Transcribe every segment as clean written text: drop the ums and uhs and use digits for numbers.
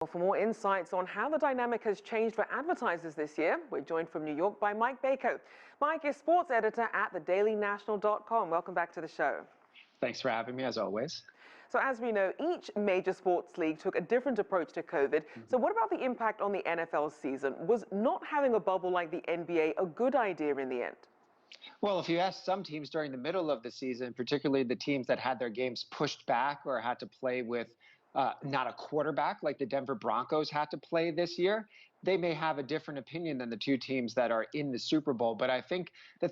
Well, for more insights on how the dynamic has changed for advertisers this year, we're joined from New York by Mike Bako. Mike is sports editor at thedailynational.com. Welcome back to the show. Thanks for having me, as always. So as we know, each major sports league took a different approach to COVID. So what about the impact on the NFL season? Was not having a bubble like the NBA a good idea in the end? Well, if you ask some teams during the middle of the season, particularly the teams that had their games pushed back or had to play with not a quarterback like the Denver Broncos had to play this year, they may have a different opinion than the two teams that are in the Super Bowl. But I think the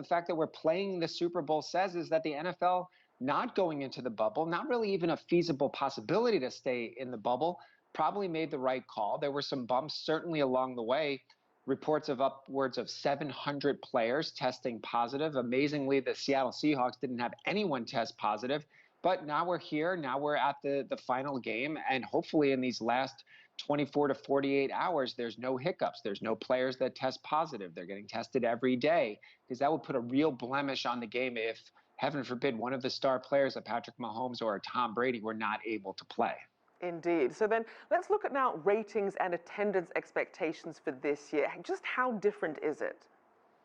fact that we're playing the Super Bowl says is that the NFL not going into the bubble, not really even a feasible possibility to stay in the bubble, probably made the right call. There were some bumps certainly along the way. Reports of upwards of 700 players testing positive. Amazingly, the Seattle Seahawks didn't have anyone test positive. But now we're here. Now we're at the final game. And hopefully in these last 24 to 48 hours, there's no hiccups. There's no players that test positive. They're getting tested every day, because that would put a real blemish on the game if, heaven forbid, one of the star players, a Patrick Mahomes or a Tom Brady, were not able to play. Indeed. So then let's look at now ratings and attendance expectations for this year. Just how different is it?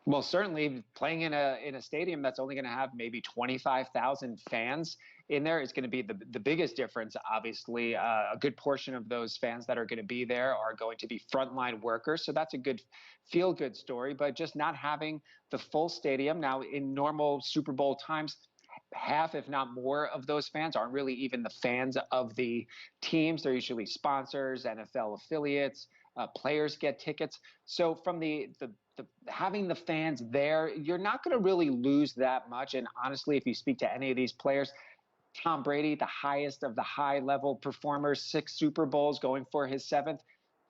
Well, certainly playing in a stadium that's only going to have maybe 25,000 fans in there is going to be the biggest difference. Obviously, a good portion of those fans that are going to be there are going to be frontline workers. So that's a good feel-good story. But just not having the full stadium now in normal Super Bowl times, half, if not more, of those fans aren't really even the fans of the teams. They're usually sponsors, NFL affiliates, players get tickets. So from having the fans there, you're not going to really lose that much. And honestly, if you speak to any of these players, Tom Brady, the highest of the high-level performers, 6 Super Bowls, going for his 7th.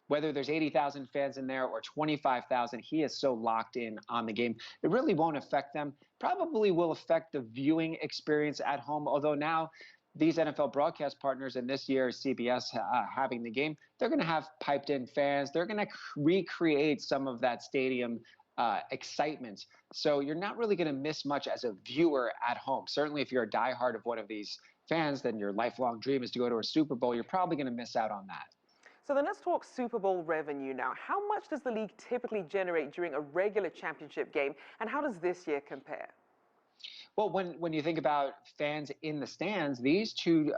Whether there's 80,000 fans in there or 25,000, he is so locked in on the game. It really won't affect them. Probably will affect the viewing experience at home, although now these NFL broadcast partners, and this year CBS having the game, they're going to have piped-in fans. They're going to recreate some of that stadium excitement. So you're not really going to miss much as a viewer at home. Certainly if you're a diehard of one of these fans, then your lifelong dream is to go to a Super Bowl. You're probably going to miss out on that. So then let's talk Super Bowl revenue now. How much does the league typically generate during a regular championship game, and how does this year compare? Well, when you think about fans in the stands, these two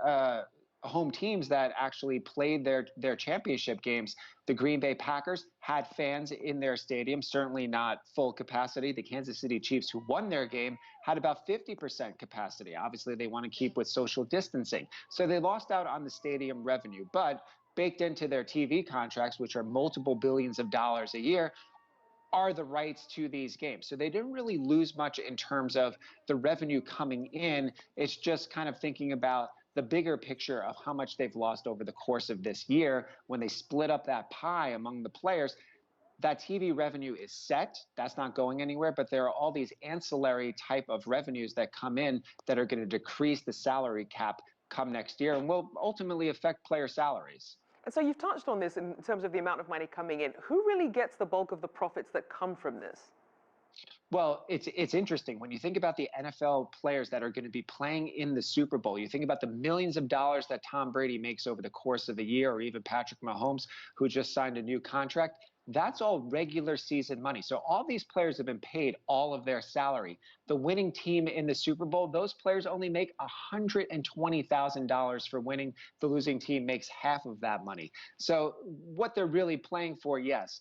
home teams that actually played their championship games, the Green Bay Packers had fans in their stadium, certainly not full capacity. The Kansas City Chiefs, who won their game, had about 50% capacity. Obviously, they want to keep with social distancing. So they lost out on the stadium revenue, but baked into their TV contracts, which are multiple billions of dollars a year, are the rights to these games. So they didn't really lose much in terms of the revenue coming in. It's just kind of thinking about the bigger picture of how much they've lost over the course of this year. When they split up that pie among the players, that TV revenue is set. That's not going anywhere, but there are all these ancillary type of revenues that come in that are going to decrease the salary cap come next year and will ultimately affect player salaries. And so you've touched on this in terms of the amount of money coming in. Who really gets the bulk of the profits that come from this? Well, it's interesting. When you think about the NFL players that are going to be playing in the Super Bowl, you think about the millions of dollars that Tom Brady makes over the course of the year, or even Patrick Mahomes, who just signed a new contract. That's all regular season money. So all these players have been paid all of their salary. The winning team in the Super Bowl, those players only make $120,000 for winning. The losing team makes half of that money. So what they're really playing for, yes,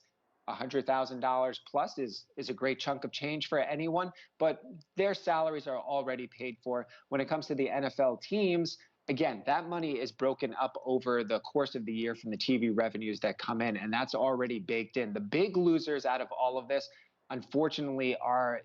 $100,000 plus is a great chunk of change for anyone, but their salaries are already paid for. When it comes to the NFL teams, again, that money is broken up over the course of the year from the TV revenues that come in, and that's already baked in. The big losers out of all of this, unfortunately,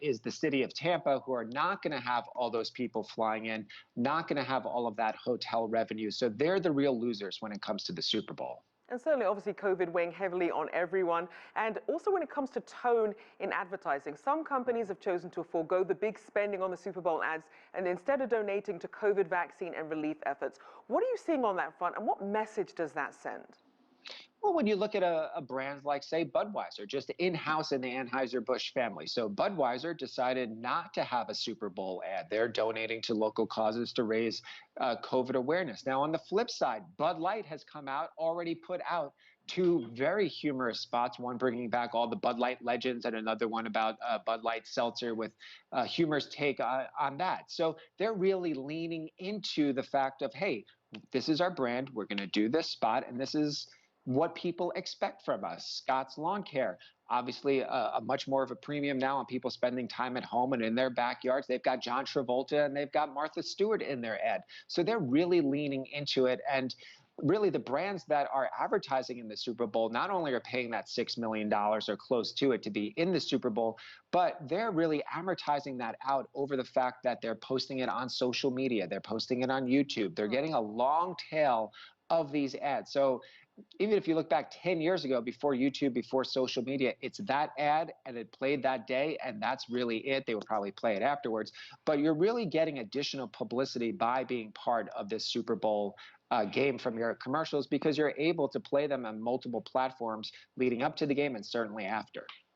is the city of Tampa, who are not going to have all those people flying in, not going to have all of that hotel revenue. So they're the real losers when it comes to the Super Bowl. And certainly, obviously, COVID weighing heavily on everyone. And also when it comes to tone in advertising, some companies have chosen to forego the big spending on the Super Bowl ads and instead of donating to COVID vaccine and relief efforts. What are you seeing on that front, and what message does that send? Well, when you look at a brand like, say, Budweiser, just in-house in the Anheuser-Busch family. So Budweiser decided not to have a Super Bowl ad. They're donating to local causes to raise COVID awareness. Now, on the flip side, Bud Light has come out, already put out two very humorous spots, one bringing back all the Bud Light legends and another one about Bud Light Seltzer with humorous take on that. So they're really leaning into the fact of, hey, this is our brand. We're going to do this spot, and this is what people expect from us. Scott's Lawn Care, obviously a much more of a premium now on people spending time at home and in their backyards. They've got John Travolta and they've got Martha Stewart in their ad. So they're really leaning into it. And really the brands that are advertising in the Super Bowl not only are paying that $6 million or close to it to be in the Super Bowl, but they're really amortizing that out over the fact that they're posting it on social media. They're posting it on YouTube. They're getting a long tail of these ads. So even if you look back 10 years ago, before YouTube, before social media, it's that ad and it played that day, and that's really it. They would probably play it afterwards. But you're really getting additional publicity by being part of this Super Bowl game from your commercials, because you're able to play them on multiple platforms leading up to the game and certainly after.